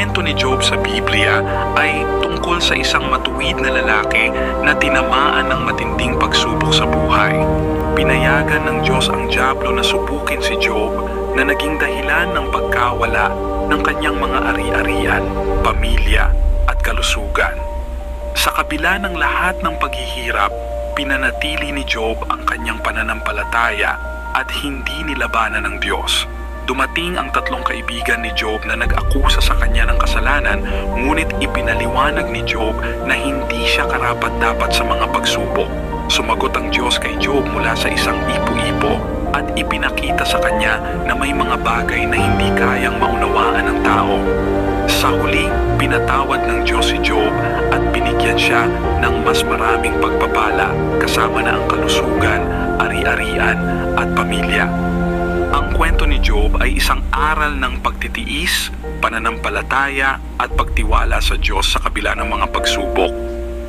kwento ni Job sa Biblia ay tungkol sa isang matuwid na lalaki na tinamaan ng matinding pagsubok sa buhay. Pinayagan ng Diyos ang dyablo na subukin si Job na naging dahilan ng pagkawala ng kanyang mga ari-arian, pamilya at kalusugan. Sa kabila ng lahat ng paghihirap, pinanatili ni Job ang kanyang pananampalataya at hindi nilabanan ng Diyos. Dumating ang tatlong kaibigan ni Job na nag-akusa sa kanya ng kasalanan, ngunit ipinaliwanag ni Job na hindi siya karapat-dapat sa mga pagsubok. Sumagot ang Diyos kay Job mula sa isang ipo-ipo at ipinakita sa kanya na may mga bagay na hindi kayang maunawaan ng tao. Sa huli, pinatawad ng Diyos si Job at binigyan siya ng mas maraming pagpapala kasama na ang kalusugan, ari-arian at pamilya. Ang kwento ni Job ay isang aral ng pagtitiis, pananampalataya at pagtiwala sa Diyos sa kabila ng mga pagsubok.